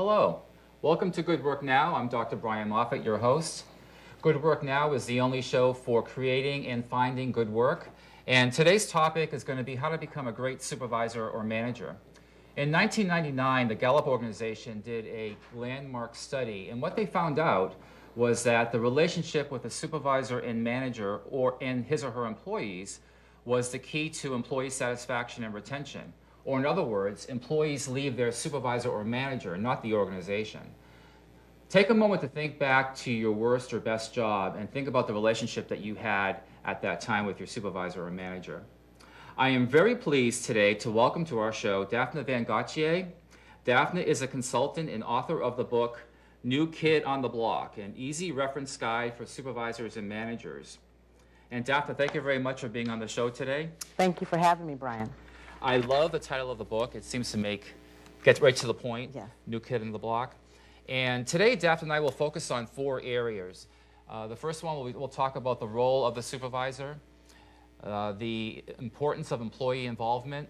Hello. Welcome to Good Work Now. I'm Dr. Brian Moffat, your host. Good Work Now is the only show for creating and finding good work. And today's topic is going to be how to become a great supervisor or manager. In 1999, the Gallup organization did a landmark study, and what they found out was that the relationship with a supervisor and manager and his or her employees was the key to employee satisfaction and retention. Or in other words, employees leave their supervisor or manager, not the organization. Take a moment to think back to your worst or best job and think about the relationship that you had at that time with your supervisor or manager. I am very pleased today to welcome to our show Daphne Van Gauthier. Daphne is a consultant and author of the book New Kid on the Block, an easy reference guide for supervisors and managers. And Daphne, thank you very much for being on the show today. Thank you for having me, Brian. I love the title of the book. It seems to get right to the point. Yeah. New Kid on the Block. And today, Daphne and I will focus on 4 areas. The first one, we'll talk about the role of the supervisor, the importance of employee involvement,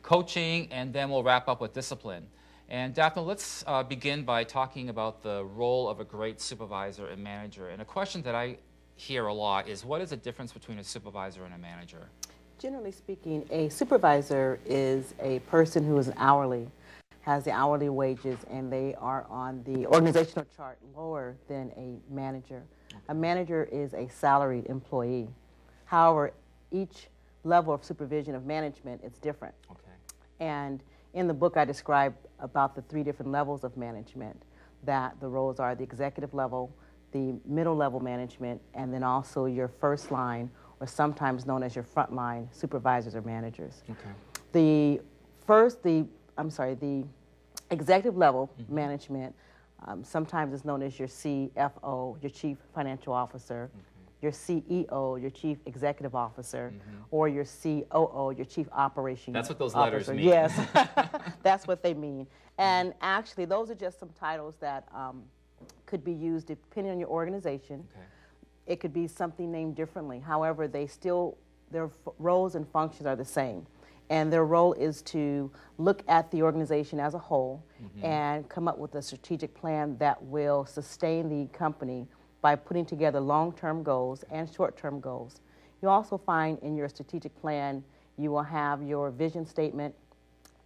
coaching, and then we'll wrap up with discipline. And Daphne, let's begin by talking about the role of a great supervisor and manager. And a question that I hear a lot is, what is the difference between a supervisor and a manager? Generally speaking, a supervisor is a person who is has the hourly wages, and they are on the organizational chart lower than a manager. Okay. A manager is a salaried employee. However, each level of supervision of management is different. Okay. And in the book, I describe about the 3 different levels of management, that the roles are the executive level, the middle level management, and then also your first line, or sometimes known as your front line supervisors or managers. Okay. The executive level management sometimes is known as your CFO, your Chief Financial Officer, your CEO, your Chief Executive Officer, or your COO, your Chief Operations Officer. That's what those letters mean. Yes, that's what they mean. And actually, those are just some titles that could be used depending on your organization. Okay. It could be something named differently. However, their roles and functions are the same. And their role is to look at the organization as a whole and come up with a strategic plan that will sustain the company by putting together long-term goals and short-term goals. You also find in your strategic plan, you will have your vision statement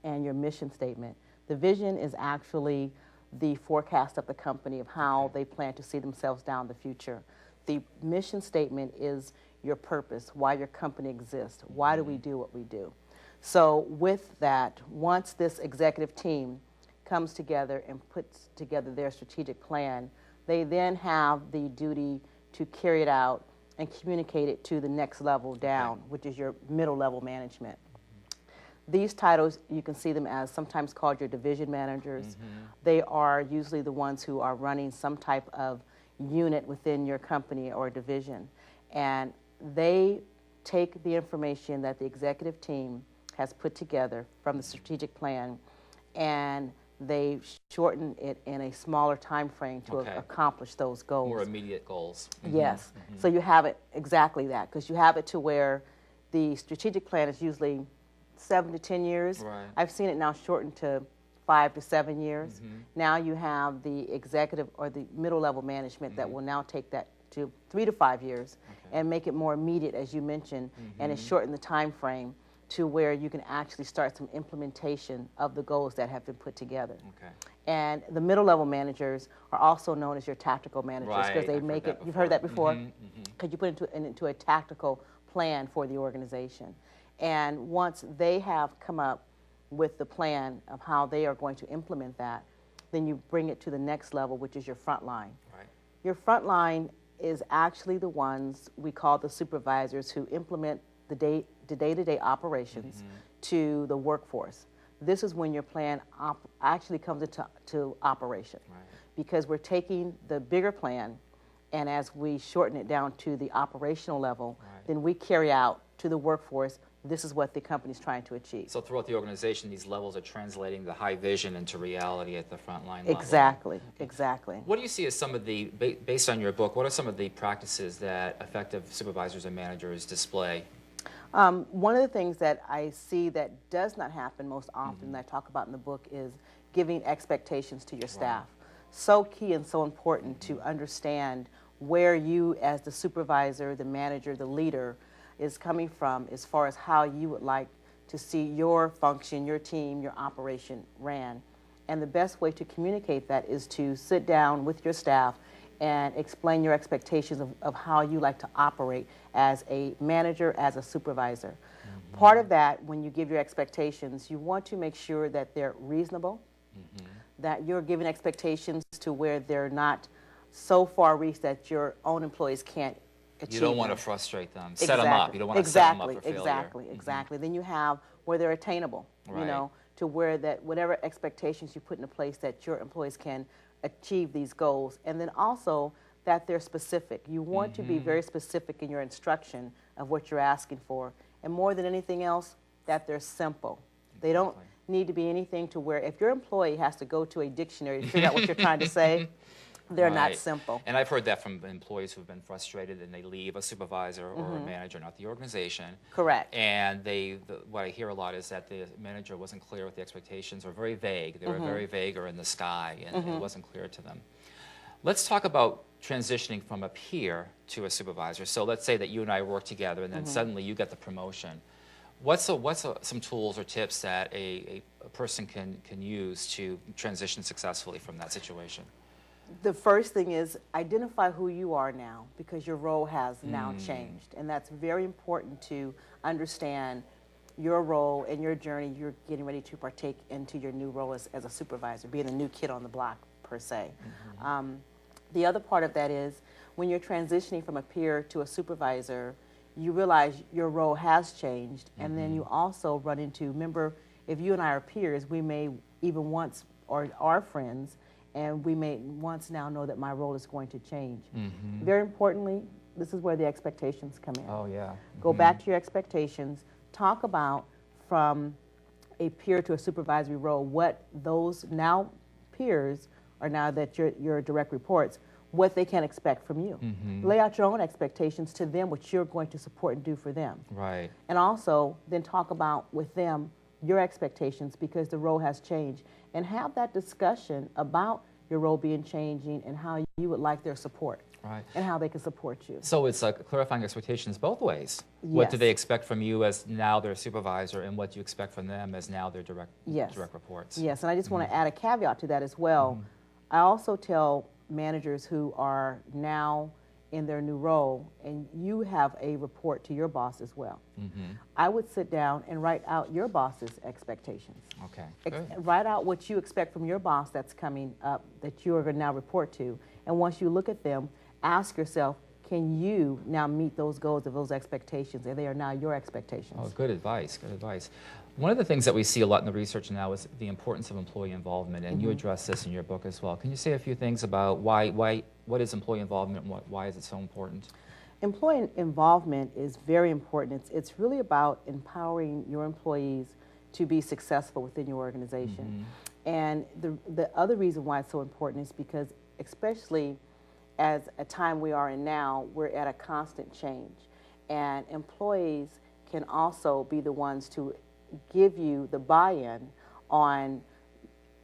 and your mission statement. The vision is actually the forecast of the company of how they plan to see themselves down the future. The mission statement is your purpose, why your company exists, why do we do what we do. So with that, once this executive team comes together and puts together their strategic plan, they then have the duty to carry it out and communicate it to the next level down, which is your middle level management. These titles, you can see them as sometimes called your division managers. They are usually the ones who are running some type of unit within your company or division. And they take the information that the executive team has put together from the strategic plan, and they shorten it in a smaller time frame to accomplish those goals. More immediate goals. Yes. So you have it exactly that, because you have it to where the strategic plan is usually 7 to 10 years. Right. I've seen it now shortened to 5 to 7 years. Now you have the executive or the middle level management that will now take that to 3 to 5 years and make it more immediate, as you mentioned, and shorten the time frame to where you can actually start some implementation of the goals that have been put together. Okay. And the middle level managers are also known as your tactical managers, because they make it, you've heard that before? Because you put it into a tactical plan for the organization. And once they have come up with the plan of how they are going to implement that, then you bring it to the next level, which is your front line. Right. Your front line is actually the ones we call the supervisors who implement the day-to-day operations to the workforce. This is when your plan actually comes into operation. Right. Because we're taking the bigger plan, and as we shorten it down to the operational level, then we carry out to the workforce, this is what the company's trying to achieve. So throughout the organization, these levels are translating the high vision into reality at the frontline level. Exactly, exactly. What do you see as some of the, based on your book, what are some of the practices that effective supervisors and managers display? One of the things that I see that does not happen most often, that I talk about in the book, is giving expectations to your staff. So key and so important to understand where you, as the supervisor, the manager, the leader, is coming from as far as how you would like to see your function, your team, your operation ran. And the best way to communicate that is to sit down with your staff and explain your expectations of how you like to operate as a manager, as a supervisor. Part of that, when you give your expectations, you want to make sure that they're reasonable, that you're giving expectations to where they're not so far reached that your own employees can't achieve You don't want to them. frustrate them, set them up. You don't want to set them up for failure. Exactly. Then you have where they're attainable, you know, to where that whatever expectations you put into place that your employees can achieve these goals. And then also that they're specific. You want to be very specific in your instruction of what you're asking for. And more than anything else, that they're simple. They don't need to be anything to where if your employee has to go to a dictionary to figure out what you're trying to say, they're not simple. And I've heard that from employees who've been frustrated and they leave a supervisor or a manager, not the organization. Correct. And what I hear a lot is that the manager wasn't clear with the expectations, or very vague. They were very vague or in the sky, and it wasn't clear to them. Let's talk about transitioning from a peer to a supervisor. So let's say that you and I work together, and then suddenly you get the promotion. What's some tools or tips that a person can use to transition successfully from that situation? The first thing is identify who you are now, because your role has now changed. And that's very important to understand your role and your journey. You're getting ready to partake into your new role as a supervisor, being a new kid on the block, per se. The other part of that is when you're transitioning from a peer to a supervisor, you realize your role has changed. And then you also run into, remember, if you and I are peers, we may even once, or are friends, and we may once now know that my role is going to change. Very importantly, this is where the expectations come in. Oh, yeah. Go back to your expectations. Talk about, from a peer to a supervisory role, what those now peers, or now that you're direct reports, what they can expect from you. Lay out your own expectations to them, what you're going to support and do for them. Right. And also then talk about with them your expectations, because the role has changed, and have that discussion about your role being changing and how you would like their support. Right. And how they can support you. So it's like clarifying expectations both ways. Yes. What do they expect from you as now their supervisor, and what do you expect from them as now their direct reports? Yes, and I just want to add a caveat to that as well. I also tell managers who are now in their new role, and you have a report to your boss as well. I would sit down and write out your boss's expectations. Okay. Write out what you expect from your boss that's coming up, that you are going to now report to. And once you look at them, ask yourself, can you now meet those goals of those expectations, and they are now your expectations? Oh, good advice, good advice. One of the things that we see a lot in the research now is the importance of employee involvement, and you address this in your book as well. Can you say a few things about what is employee involvement, and why is it so important? Employee involvement is very important. It's really about empowering your employees to be successful within your organization. And the other reason why it's so important is because, especially as a time we are in now, we're at a constant change. And employees can also be the ones to give you the buy-in on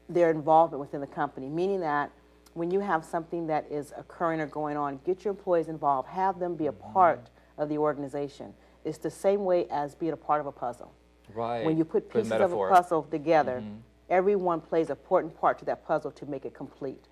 their involvement within the company, meaning that when you have something that is occurring or going on, get your employees involved, have them be a part of the organization. It's the same way as being a part of a puzzle. Right. When you put pieces of a puzzle together, everyone plays an important part to that puzzle to make it complete.